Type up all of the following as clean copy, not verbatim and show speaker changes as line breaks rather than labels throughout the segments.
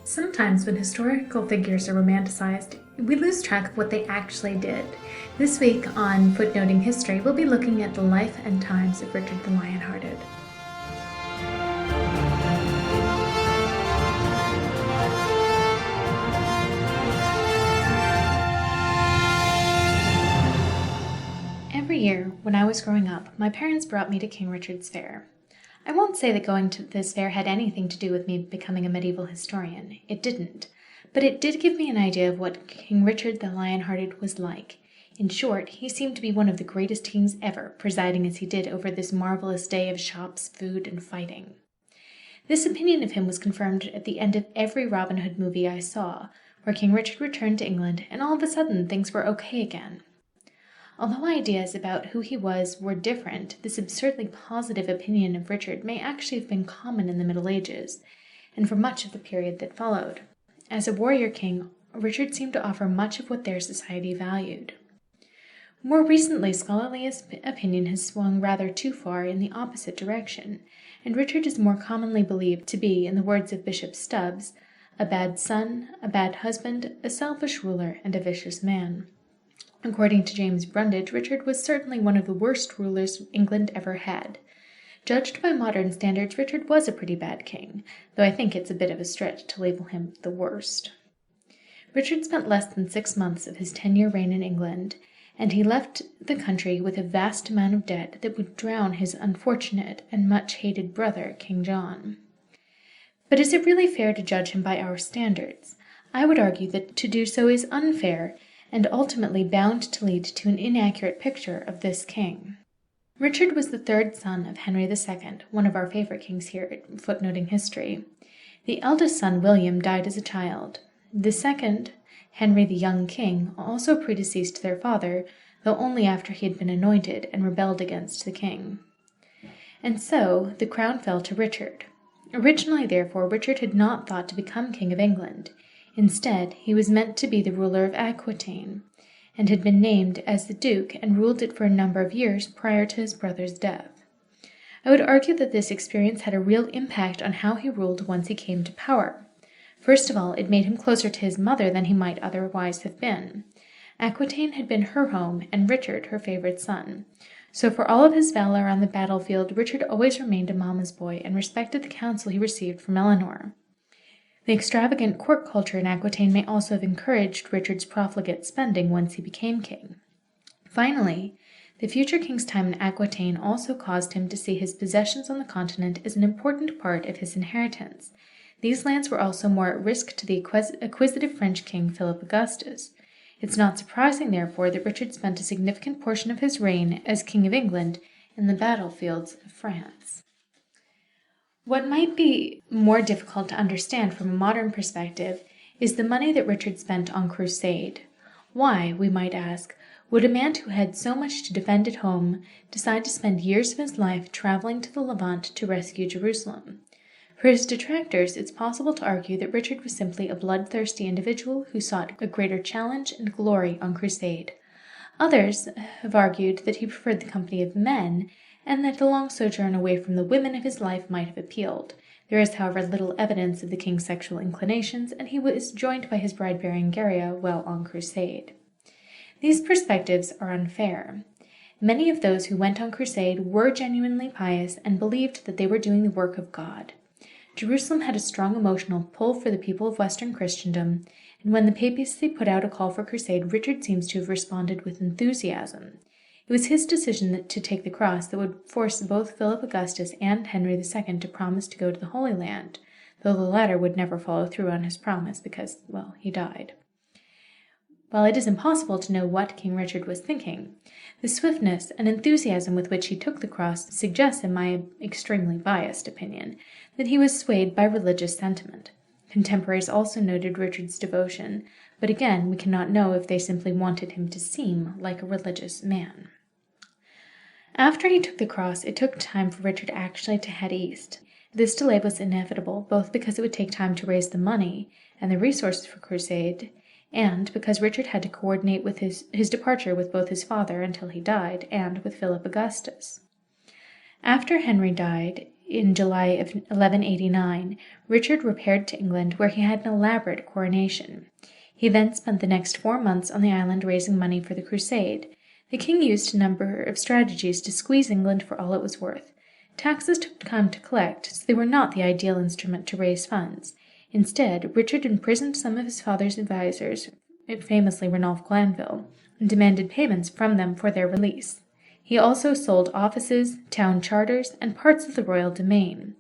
Sometimes when historical figures are romanticized, we lose track of what they actually did. This week on Footnoting History, we'll be looking at the life and times of Richard the Lionhearted. Every year, when I was growing up, my parents brought me to King Richard's Fair. I won't say that going to this fair had anything to do with me becoming a medieval historian. It didn't. But it did give me an idea of what King Richard the Lionhearted was like. In short, he seemed to be one of the greatest kings ever, presiding as he did over this marvelous day of shops, food, and fighting. This opinion of him was confirmed at the end of every Robin Hood movie I saw, where King Richard returned to England, and all of a sudden things were okay again. Although ideas about who he was were different, this absurdly positive opinion of Richard may actually have been common in the Middle Ages, and for much of the period that followed. As a warrior king, Richard seemed to offer much of what their society valued. More recently, scholarly opinion has swung rather too far in the opposite direction, and Richard is more commonly believed to be, in the words of Bishop Stubbs, a bad son, a bad husband, a selfish ruler, and a vicious man. According to James Brundage, Richard was certainly one of the worst rulers England ever had. Judged by modern standards, Richard was a pretty bad king, though I think it's a bit of a stretch to label him the worst. Richard spent less than 6 months of his 10-year reign in England, and he left the country with a vast amount of debt that would drown his unfortunate and much-hated brother, King John. But is it really fair to judge him by our standards? I would argue that to do so is unfair, and ultimately bound to lead to an inaccurate picture of this king. Richard was the third son of Henry II, one of our favorite kings here at Footnoting History. The eldest son, William, died as a child. The second, Henry the young king, also predeceased their father, though only after he had been anointed and rebelled against the king. And so the crown fell to Richard. Originally, therefore, Richard had not thought to become king of England. Instead, he was meant to be the ruler of Aquitaine, and had been named as the duke and ruled it for a number of years prior to his brother's death. I would argue that this experience had a real impact on how he ruled once he came to power. First of all, it made him closer to his mother than he might otherwise have been. Aquitaine had been her home, and Richard her favorite son. So for all of his valor on the battlefield, Richard always remained a mama's boy and respected the counsel he received from Eleanor. The extravagant court culture in Aquitaine may also have encouraged Richard's profligate spending once he became king. Finally, the future king's time in Aquitaine also caused him to see his possessions on the continent as an important part of his inheritance. These lands were also more at risk to the acquisitive French king Philip Augustus. It's not surprising, therefore, that Richard spent a significant portion of his reign as King of England in the battlefields of France. What might be more difficult to understand from a modern perspective is the money that Richard spent on Crusade. Why, we might ask, would a man who had so much to defend at home decide to spend years of his life traveling to the Levant to rescue Jerusalem? For his detractors, it's possible to argue that Richard was simply a bloodthirsty individual who sought a greater challenge and glory on Crusade. Others have argued that he preferred the company of men, and that the long sojourn away from the women of his life might have appealed. There is, however, little evidence of the king's sexual inclinations, and he was joined by his bride Berengaria while on crusade. These perspectives are unfair. Many of those who went on crusade were genuinely pious and believed that they were doing the work of God. Jerusalem had a strong emotional pull for the people of Western Christendom, and when the papacy put out a call for crusade, Richard seems to have responded with enthusiasm. It was his decision to take the cross that would force both Philip Augustus and Henry II to promise to go to the Holy Land, though the latter would never follow through on his promise because, well, he died. While it is impossible to know what King Richard was thinking, the swiftness and enthusiasm with which he took the cross suggests, in my extremely biased opinion, that he was swayed by religious sentiment. Contemporaries also noted Richard's devotion, but again, we cannot know if they simply wanted him to seem like a religious man. After he took the cross, it took time for Richard actually to head east. This delay was inevitable, both because it would take time to raise the money and the resources for crusade, and because Richard had to coordinate with his departure with both his father until he died and with Philip Augustus. After Henry died, in July of 1189, Richard repaired to England, where he had an elaborate coronation. He then spent the next 4 months on the island raising money for the Crusade. The king used a number of strategies to squeeze England for all it was worth. Taxes took time to collect, so they were not the ideal instrument to raise funds. Instead, Richard imprisoned some of his father's advisors, famously Ranulph Glanville, and demanded payments from them for their release. He also sold offices, town charters, and parts of the royal domain.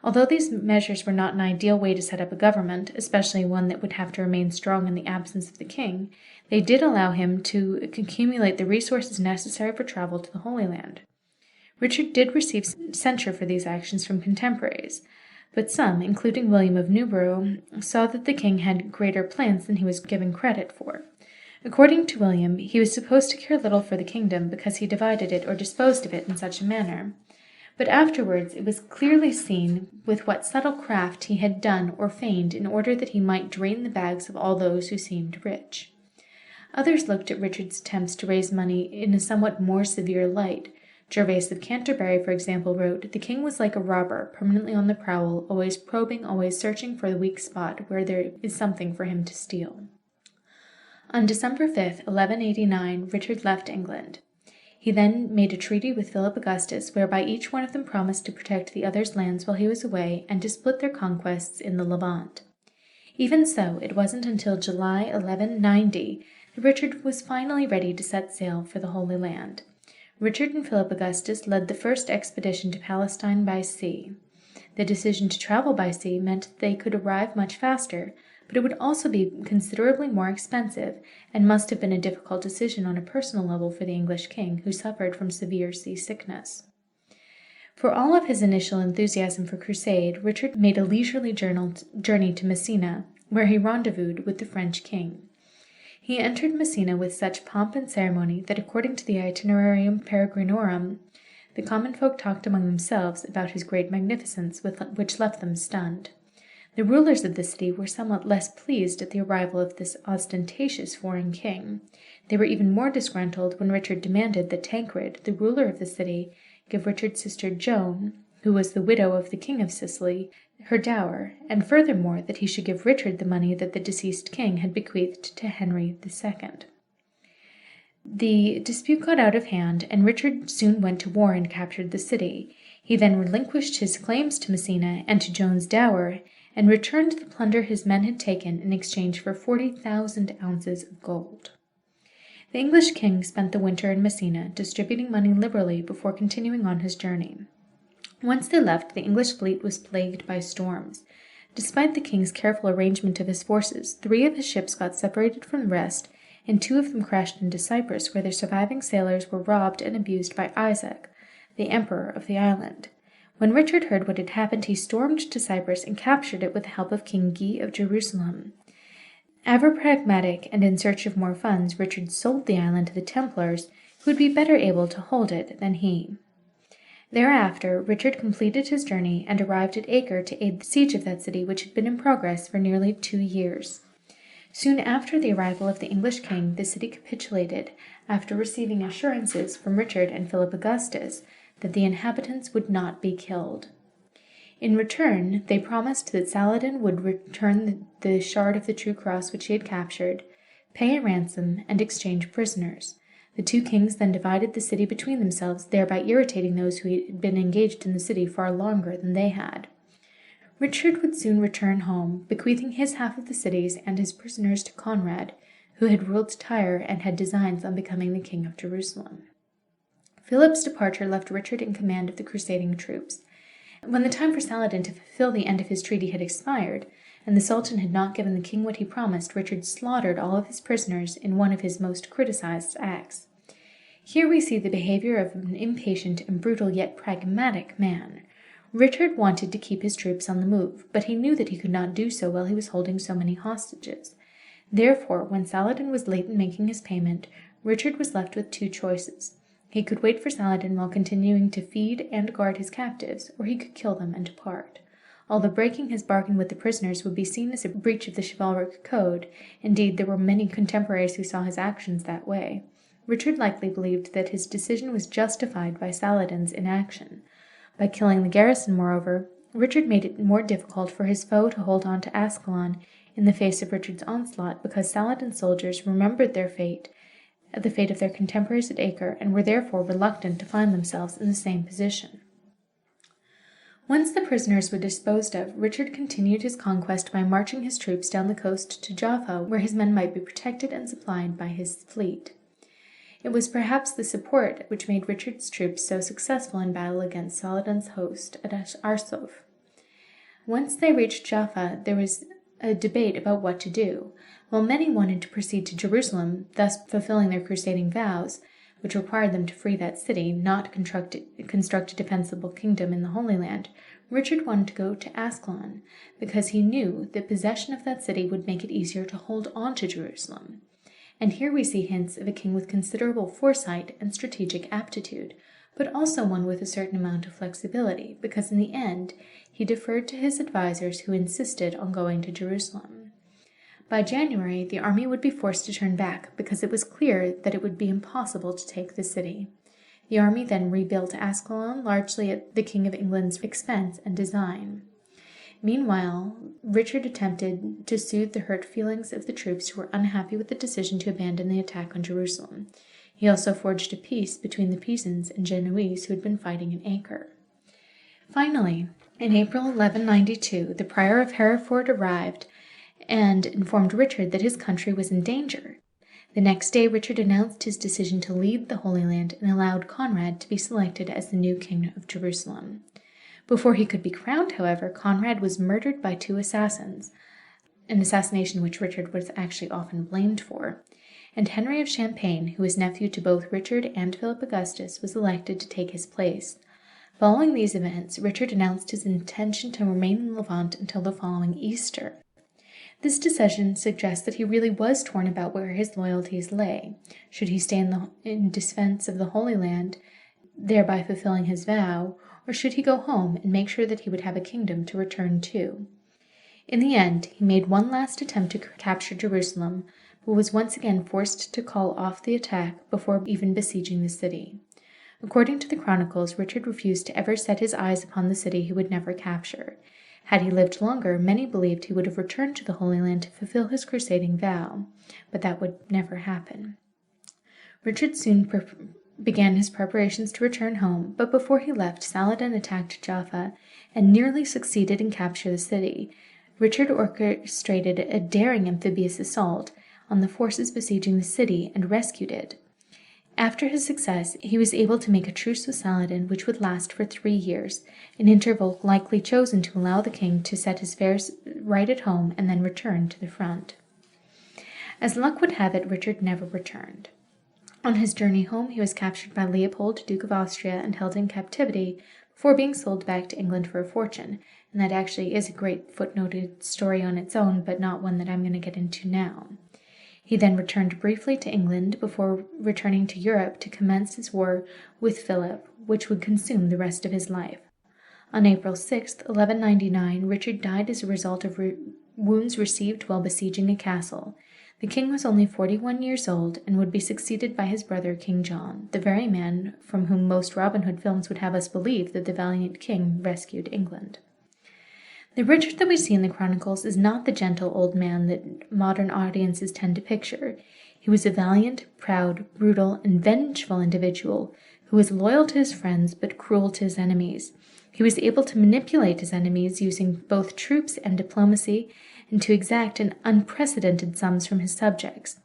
Although these measures were not an ideal way to set up a government, especially one that would have to remain strong in the absence of the king, they did allow him to accumulate the resources necessary for travel to the Holy Land. Richard did receive censure for these actions from contemporaries, but some, including William of Newborough, saw that the king had greater plans than he was given credit for. According to William, he was supposed to care little for the kingdom because he divided it or disposed of it in such a manner. But afterwards it was clearly seen with what subtle craft he had done or feigned in order that he might drain the bags of all those who seemed rich. Others looked at Richard's attempts to raise money in a somewhat more severe light. Gervase of Canterbury, for example, wrote, "The king was like a robber, permanently on the prowl, always probing, always searching for the weak spot where there is something for him to steal." On December 5, 1189, Richard left England. He then made a treaty with Philip Augustus, whereby each one of them promised to protect the other's lands while he was away and to split their conquests in the Levant. Even so, it wasn't until July 1190 that Richard was finally ready to set sail for the Holy Land. Richard and Philip Augustus led the first expedition to Palestine by sea. The decision to travel by sea meant that they could arrive much faster, but it would also be considerably more expensive, and must have been a difficult decision on a personal level for the English king, who suffered from severe seasickness. For all of his initial enthusiasm for Crusade, Richard made a leisurely journey to Messina, where he rendezvoused with the French king. He entered Messina with such pomp and ceremony that, according to the Itinerarium Peregrinorum, the common folk talked among themselves about his great magnificence, which left them stunned. The rulers of the city were somewhat less pleased at the arrival of this ostentatious foreign king. They were even more disgruntled when Richard demanded that Tancred, the ruler of the city, give Richard's sister Joan, who was the widow of the king of Sicily, her dower, and furthermore that he should give Richard the money that the deceased king had bequeathed to Henry II. The dispute got out of hand, and Richard soon went to war and captured the city. He then relinquished his claims to Messina and to Joan's dower, and returned the plunder his men had taken in exchange for 40,000 ounces of gold. The English king spent the winter in Messina, distributing money liberally before continuing on his journey. Once they left, the English fleet was plagued by storms. Despite the king's careful arrangement of his forces, 3 of his ships got separated from the rest, and 2 of them crashed into Cyprus, where their surviving sailors were robbed and abused by Isaac, the emperor of the island. When Richard heard what had happened, he stormed to Cyprus and captured it with the help of King Guy of Jerusalem. Ever pragmatic and in search of more funds, Richard sold the island to the Templars, who would be better able to hold it than he. Thereafter, Richard completed his journey and arrived at Acre to aid the siege of that city, which had been in progress for nearly 2 years. Soon after the arrival of the English king, the city capitulated, after receiving assurances from Richard and Philip Augustus that the inhabitants would not be killed. In return, they promised that Saladin would return the shard of the true cross which he had captured, pay a ransom, and exchange prisoners. The 2 kings then divided the city between themselves, thereby irritating those who had been engaged in the city far longer than they had. Richard would soon return home, bequeathing his half of the cities and his prisoners to Conrad, who had ruled Tyre and had designs on becoming the king of Jerusalem. Philip's departure left Richard in command of the crusading troops. When the time for Saladin to fulfill the end of his treaty had expired, and the Sultan had not given the king what he promised, Richard slaughtered all of his prisoners in one of his most criticized acts. Here we see the behavior of an impatient and brutal yet pragmatic man. Richard wanted to keep his troops on the move, but he knew that he could not do so while he was holding so many hostages. Therefore, when Saladin was late in making his payment, Richard was left with 2 choices. He could wait for Saladin while continuing to feed and guard his captives, or he could kill them and depart. Although breaking his bargain with the prisoners would be seen as a breach of the chivalric code, indeed there were many contemporaries who saw his actions that way, Richard likely believed that his decision was justified by Saladin's inaction. By killing the garrison, moreover, Richard made it more difficult for his foe to hold on to Ascalon in the face of Richard's onslaught, because Saladin's soldiers remembered the fate of their contemporaries at Acre, and were therefore reluctant to find themselves in the same position. Once the prisoners were disposed of, Richard continued his conquest by marching his troops down the coast to Jaffa, where his men might be protected and supplied by his fleet. It was perhaps the support which made Richard's troops so successful in battle against Saladin's host at Arsuf. Once they reached Jaffa, there was a debate about what to do. While many wanted to proceed to Jerusalem, thus fulfilling their crusading vows, which required them to free that city, not construct a defensible kingdom in the Holy Land, Richard wanted to go to Ascalon, because he knew that possession of that city would make it easier to hold on to Jerusalem. And here we see hints of a king with considerable foresight and strategic aptitude, but also one with a certain amount of flexibility, because in the end he deferred to his advisors who insisted on going to Jerusalem. By January, the army would be forced to turn back, because it was clear that it would be impossible to take the city. The army then rebuilt Ascalon, largely at the King of England's expense and design. Meanwhile, Richard attempted to soothe the hurt feelings of the troops who were unhappy with the decision to abandon the attack on Jerusalem. He also forged a peace between the Pisans and Genoese who had been fighting in Acre. Finally, in April 1192, the prior of Hereford arrived and informed Richard that his country was in danger. The next day, Richard announced his decision to leave the Holy Land and allowed Conrad to be selected as the new king of Jerusalem. Before he could be crowned, however, Conrad was murdered by 2 assassins, an assassination which Richard was actually often blamed for, and Henry of Champagne, who was nephew to both Richard and Philip Augustus, was elected to take his place. Following these events, Richard announced his intention to remain in Levant until the following Easter. This decision suggests that he really was torn about where his loyalties lay. Should he stay in defense of the Holy Land, thereby fulfilling his vow, or should he go home and make sure that he would have a kingdom to return to? In the end, he made one last attempt to capture Jerusalem, but was once again forced to call off the attack before even besieging the city. According to the chronicles, Richard refused to ever set his eyes upon the city he would never capture. Had he lived longer, many believed he would have returned to the Holy Land to fulfill his crusading vow, but that would never happen. Richard soon began his preparations to return home, but before he left, Saladin attacked Jaffa and nearly succeeded in capturing the city. Richard orchestrated a daring amphibious assault on the forces besieging the city and rescued it. After his success, he was able to make a truce with Saladin, which would last for 3 years, an interval likely chosen to allow the king to set his affairs right at home and then return to the front. As luck would have it, Richard never returned. On his journey home, he was captured by Leopold, Duke of Austria, and held in captivity before being sold back to England for a fortune, and that actually is a great footnoted story on its own, but not one that I'm going to get into now. He then returned briefly to England before returning to Europe to commence his war with Philip, which would consume the rest of his life. On April 6, 1199, Richard died as a result of wounds received while besieging a castle. The king was only 41 years old and would be succeeded by his brother, King John, the very man from whom most Robin Hood films would have us believe that the valiant king rescued England. The Richard that we see in the Chronicles is not the gentle old man that modern audiences tend to picture. He was a valiant, proud, brutal, and vengeful individual who was loyal to his friends but cruel to his enemies. He was able to manipulate his enemies using both troops and diplomacy, and to exact an unprecedented sums from his subjects.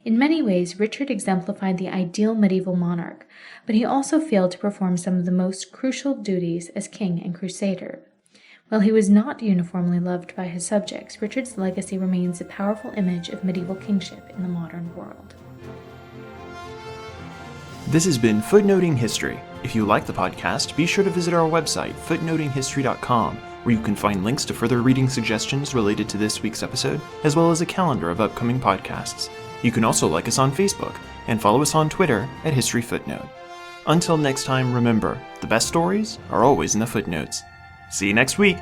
In many ways, Richard exemplified the ideal medieval monarch, but he also failed to perform some of the most crucial duties as king and crusader. While he was not uniformly loved by his subjects, Richard's legacy remains a powerful image of medieval kingship in the modern world.
This has been Footnoting History. If you like the podcast, be sure to visit our website, footnotinghistory.com, where you can find links to further reading suggestions related to this week's episode, as well as a calendar of upcoming podcasts. You can also like us on Facebook, and follow us on Twitter at History Footnote. Until next time, remember, the best stories are always in the footnotes. See you next week!